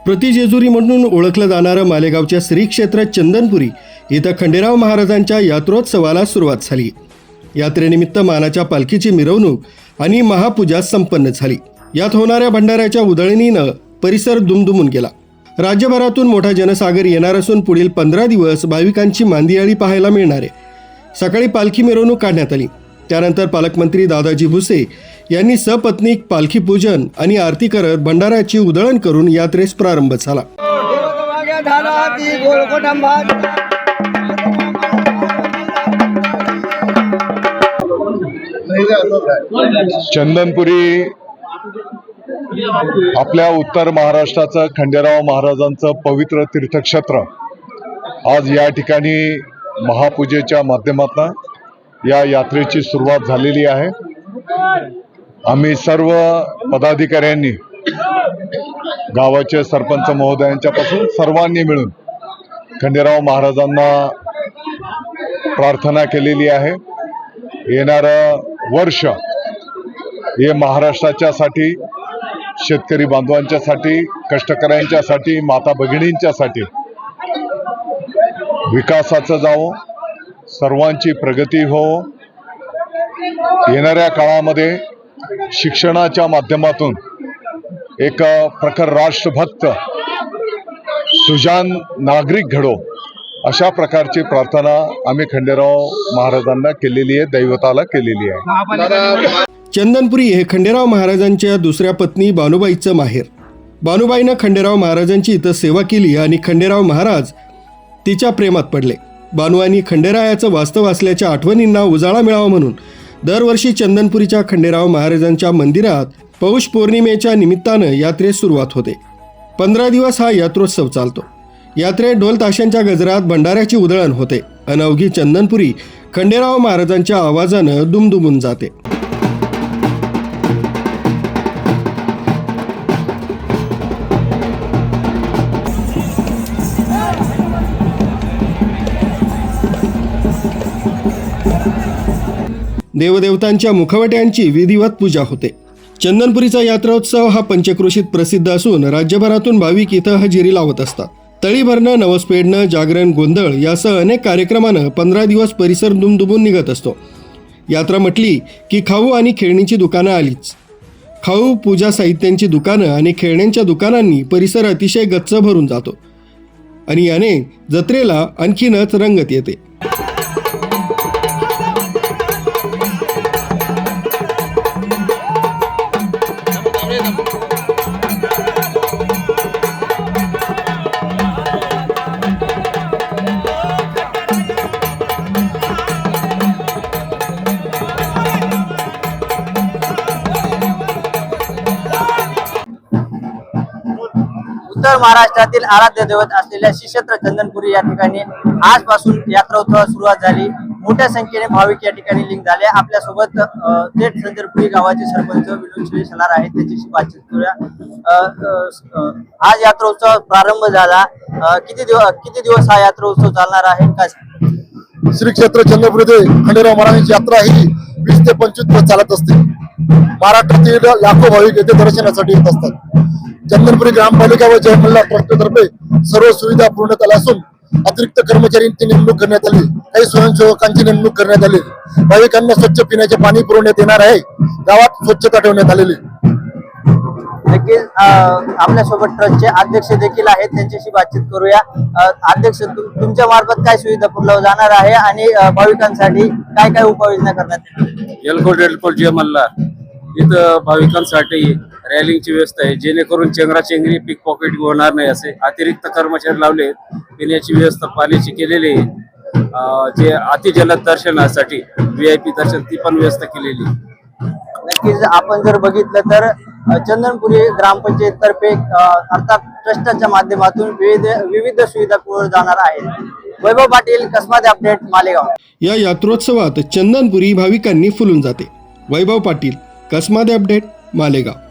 प्रतिजेजुरी म्हणून ओळखलं जाणारं मालेगावच्या श्री क्षेत्र चंदनपुरी इथं खंडेराव महाराजांच्या यात्रोत्सवाला सुरुवात झाली। यात्रेनिमित्त मानाच्या पालखीची मिरवणूक आणि महापूजा संपन्न झाली। यात होणाऱ्या भंडाऱ्याच्या उधळणीनं परिसर दुमदुमून गेला। राज्यभरातून मोठा जनसागर येणार असून पुढील 15 दिवस भाविकांची मांदियाळी पाहायला मिळणार आहे। सकाळी पालखी मिरवणूक काढण्यात आली। त्यानंतर पालकमंत्री दादाजी भुसे यांनी सपत्नीक पालखी पूजन आणि आरती करत भंडाऱ्याची उधळण करून यात्रेस प्रारंभ झाला। चंदनपुरी आपल्या उत्तर महाराष्ट्राचं खंडेराव महाराजांचं पवित्र तीर्थक्षेत्र आज या ठिकाणी महापूजेच्या माध्यमातून या यात्रेची सुरुवात झालेली आहे। आम्ही सर्व पदाधिकाऱ्यांनी गावाचे सरपंच महोदयांच्यापासून सर्वांनी मिळून खंडेराव महाराजांना प्रार्थना केलेली आहे। येणारं वर्ष हे महाराष्ट्राच्यासाठी, शेतकरी बांधवांच्यासाठी, कष्टकऱ्यांच्यासाठी, माता भगिनींच्यासाठी विकासाचं जावो, सर्वांची प्रगती हो। येणाऱ्या काळामध्ये शिक्षणाच्या माध्यमातून एक प्रखर राष्ट्रभक्त, सुजाण नागरिक घडो, अशा प्रकारची प्रार्थना आम्ही खंडेराव महाराजांना केलेली आहे, दैवताला केलेली आहे। चंदनपुरी हे खंडेराव महाराजांच्या दुसऱ्या पत्नी बानुबाईचं माहेर। बानुबाईनं खंडेराव महाराजांची इथं सेवा केली आणि खंडेराव महाराज तिच्या प्रेमात पडले। बानुआंनी खंडेरायाचं वास्तव असल्याच्या आठवणींना उजाळा मिळावा म्हणून दरवर्षी चंदनपुरीच्या खंडेराव महाराजांच्या मंदिरात पौष पौर्णिमेच्या निमित्तानं यात्रेस सुरुवात होते। 15 दिवस हा यात्रोत्सव चालतो। यात्रेत ढोल ताशांच्या गजरात भंडाऱ्याची उधळण होते। अनवघी चंदनपुरी खंडेराव महाराजांच्या आवाजानं दुमदुमून जाते। देवदेवतांच्या मुखवट्यांची विधिवत पूजा होते। चंदनपुरीचा यात्रोत्सव हा पंचक्रोशीत प्रसिद्ध असून राज्यभरातून भाविक इथं हजेरी लावत असतात। तळी भरणं, नवस पेडणं, जागरण, गोंधळ यासह अनेक कार्यक्रमानं 15 दिवस परिसर दुमदुमून निघत असतो। यात्रा म्हटली की खाऊ आणि खेळणीची दुकानं आलीच। खाऊ, पूजा साहित्यांची दुकानं आणि खेळण्यांच्या दुकानांनी परिसर अतिशय गच्च भरून जातो आणि याने जत्रेला आणखीनच रंगत येते। उत्तर महाराष्ट्रातील आराध्य दैवत असलेल्या श्री क्षेत्र चंदनपुरी या ठिकाणी आजपासून यात्रोत्सव सुरुवात झाली। मोठ्या संख्येने भाविक या ठिकाणी लिंक झाले। आपल्यासोबत थेट चंदनपुरी गावाचे सरपंच विनोद शेलार आहेत, त्यांच्याशी बातचीत करूया। आज यात्रोत्सव प्रारंभ झाला, किती दिवस हा यात्रोत्सव चालणार आहे? काय श्री क्षेत्र चंदनपुरी खंडेराव महाराजांची यात्रा ही 20 ते 25 दिवस चालत असते। महाराष्ट्रातील लाखो भाविक येथे दर्शनासाठी येत असतात। चंदनपुरी ग्रामपालिका व जय मल्हार ट्रस्टतर्फे सर्व सुविधा पुरवण्यात आल्या असून अतिरिक्त कर्मचाऱ्यांची नेमणूक करण्यात आली, काही स्वयंसेवकांची नेमणूक करण्यात आली। भाविकांना स्वच्छ पिण्याचे पाणी पुरवण्यात येणार आहे। गावात स्वच्छता ठेवण्यात आलेली। नक्कीच आपल्यासोबत ट्रस्टचे अध्यक्ष देखील आहेत, त्यांच्याशी बातचीत करूया। अध्यक्ष, तुमच्या मार्फत काय सुविधा पुरवल्या जाणार आहे आणि भाविकांसाठी काय काय उपाययोजना करण्यात एलकोट जय मल्हार इथं भाविकांसाठी रॅलिंगची व्यवस्था आहे, जेणेकरून चेंगराचेंगरी, पिक पॉकेट होणार नाही असे अतिरिक्त कर्मचारी लावले। पिण्याची व्यवस्था पाण्याची केलेली आहे। जे अतिजलद दर्शनासाठी VIP दर्शन ती पण व्यवस्था केलेली। नक्कीच आपण जर बघितलं तर चंदनपुरी ग्रामपंचायत तर्फे अर्थात ट्रस्टच्या माध्यमातून विविध सुविधा पुरवल्या जाणार आहेत। वैभव पाटील, कसमादे अपडेट, मालेगाव। या यात्रोत्सवात चंदनपुरी भाविकांनी फुलून जाते। वैभव पाटील, कसमादे अपडेट, मालेगाव।